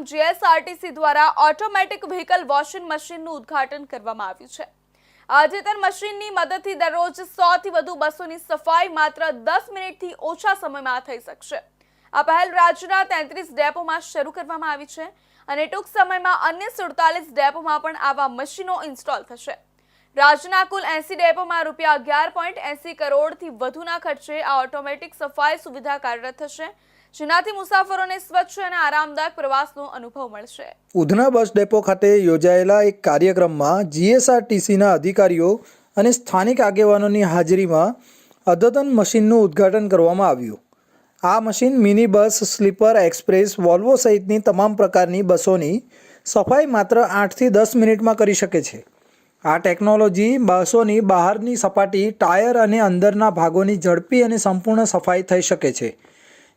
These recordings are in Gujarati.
જીએસઆરટીસી દ્વારા ઓટોમેટિક વ્હીકલ વોશિંગ મશીનનું ઉદ્ઘાટન કરવામાં આવ્યું છે। આ અદ્યતન મશીનની મદદથી દરરોજ 100 થી વધુ બસોની સફાઈ માત્ર 10 મિનિટથી ઓછા સમયમાં થઈ શકશે। આ પહેલ રાજ્યના 33 ડેપોમાં શરૂ કરવામાં આવી છે અને ટૂંક સમયમાં અન્ય 47 ડેપોમાં પણ આવા મશીનો ઇન્સ્ટોલ થશે। રાજ્યના કુલ 80 ડેપોમાં રૂપિયા 11.80 કરોડથી વધુના ખર્ચે આ ઓટોમેટિક સફાઈ સુવિધા કાર્યરત થશે, જેનાથી મુસાફરોને સ્વચ્છ અને આરામદાયક પ્રવાસનો અનુભવ મળશે। ઉધના બસ ડેપો ખાતે યોજાયેલા એક કાર્યક્રમમાં જીએસઆરટીસીના અધિકારીઓ અને સ્થાનિક આગેવાનોની હાજરીમાં અદ્યતન મશીનનું ઉદ્ઘાટન કરવામાં આવ્યું। આ machine mini bus, sleeper, express, Volvo સહિતની તમામ પ્રકારની બસોની સફાઈ માત્ર 8 થી 10 મિનિટમાં કરી શકે છે। આ ટેકનોલોજી બસોની બહારની સપાટી, ટાયર અને અંદરના ભાગોની ઝડપી અને સંપૂર્ણ સફાઈ થઈ શકે છે,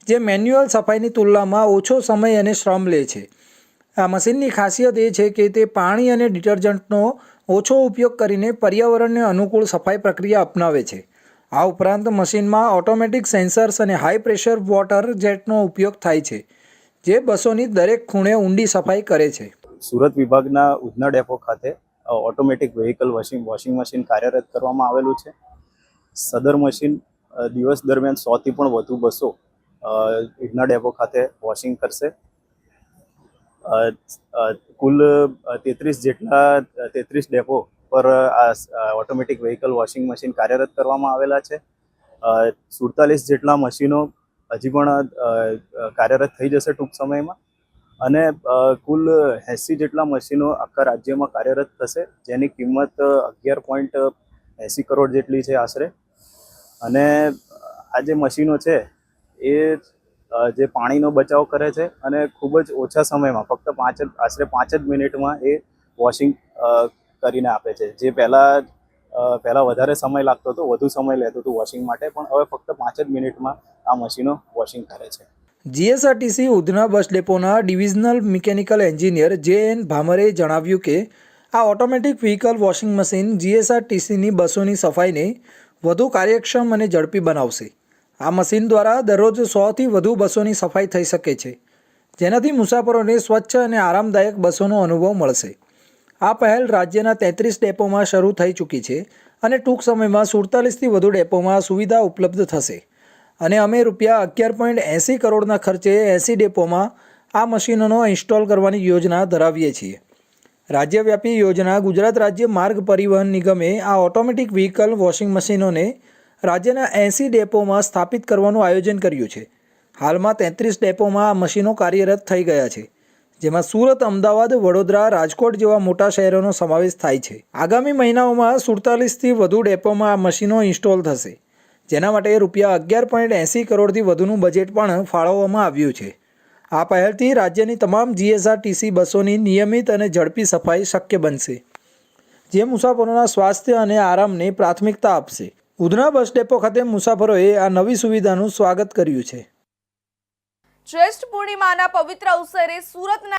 જે મેન્યુઅલ સફાઈની તુલનામાં ઓછો સમય અને શ્રમ લે છે। આ મશીનની ખાસિયત એ છે કે તે પાણી અને ડિટર્જન્ટનો ઓછો ઉપયોગ કરીને પર્યાવરણને અનુકૂળ સફાઈ પ્રક્રિયા અપનાવે છે। આ ઉપરાંત મશીનમાં ઓટોમેટિક સેન્સર્સ અને હાઈ પ્રેશર વોટર જેટનો ઉપયોગ થાય છે, જે બસોની દરેક ખૂણે ઊંડી સફાઈ કરે છે। સુરત વિભાગના ઉધના ડેપો ખાતે ઓટોમેટિક વ્હીકલ વોશિંગ મશીન કાર્યરત કરવામાં આવેલું છે। સદર મશીન દિવસ દરમિયાન 100 થી પણ વધુ બસો ઉધના ડેપો ખાતે વોશિંગ કરશે। કુલ 33 ડેપો પર આ ઓટોમેટિક વ્હીકલ વોશિંગ મશીન કાર્યરત કરવામાં આવેલા છે। 47 જેટલા મશીનો હજી પણ કાર્યરત થઈ જશે ટૂંક સમયમાં, અને કુલ 80 જેટલા મશીનો આખા રાજ્યમાં કાર્યરત થશે, જેની કિંમત 11.80 કરોડ જેટલી છે આશરે। અને આ જે મશીનો છે એ જે પાણીનો બચાવ કરે છે અને ખૂબ જ ઓછા સમયમાં ફક્ત આશરે 5 જ મિનિટમાં એ વોશિંગ કરીને આપે છે, જે પહેલાં વધારે સમય લાગતો હતો, વધુ સમય લેતો હતો વોશિંગ માટે, પણ હવે ફક્ત 5 જ મિનિટમાં આ મશીનો વોશિંગ કરે છે। જીએસઆરટીસી ઉધના બસ ડેપોના ડિવિઝનલ મિકેનિકલ એન્જિનિયર જે.એન. ભામરેએ જણાવ્યું કે આ ઓટોમેટિક વ્હીકલ વોશિંગ મશીન જીએસઆરટીસીની બસોની સફાઈને વધુ કાર્યક્ષમ અને ઝડપી બનાવશે। આ મશીન દ્વારા દરરોજ 100 થી વધુ બસોની સફાઈ થઈ શકે છે, જેનાથી મુસાફરોને સ્વચ્છ અને આરામદાયક બસોનો અનુભવ મળશે। આ પહેલ રાજ્યના 33 ડેપોમાં શરૂ થઈ ચૂકી છે અને ટૂંક સમયમાં 47 થી વધુ ડેપોમાં સુવિધા ઉપલબ્ધ થશે, અને અમે રૂપિયા 11.80 કરોડના ખર્ચે 80 ડેપોમાં આ મશીનોનો ઇન્સ્ટોલ કરવાની યોજના ધરાવીએ છીએ। રાજ્યવ્યાપી યોજના ગુજરાત રાજ્ય માર્ગ પરિવહન નિગમે આ ઓટોમેટિક વ્હીકલ વોશિંગ મશીનોને રાજ્યના 80 ડેપોમાં સ્થાપિત કરવાનું આયોજન કર્યું છે। હાલમાં 33 ડેપોમાં આ મશીનો કાર્યરત થઈ ગયા છે, જેમાં સુરત, અમદાવાદ, વડોદરા, રાજકોટ જેવા મોટા શહેરોનો સમાવેશ થાય છે। આગામી મહિનાઓમાં 47 થી વધુ ડેપોમાં આ મશીનો ઇન્સ્ટોલ થશે, જેના માટે રૂપિયા 11.80 કરોડથી વધુનું બજેટ પણ ફાળવવામાં આવ્યું છે। આ પહેલથી રાજ્યની તમામ જીએસઆરટીસી બસોની નિયમિત અને ઝડપી સફાઈ શક્ય બનશે, જે મુસાફરોના સ્વાસ્થ્ય અને આરામને પ્રાથમિકતા આપશે। ઉધના બસ ડેપો ખાતે મુસાફરોએ આ નવી સુવિધાનું સ્વાગત કર્યું છે। જ્યેષ્ઠ પૂર્ણિમાના પવિત્ર અવસરે સુરતના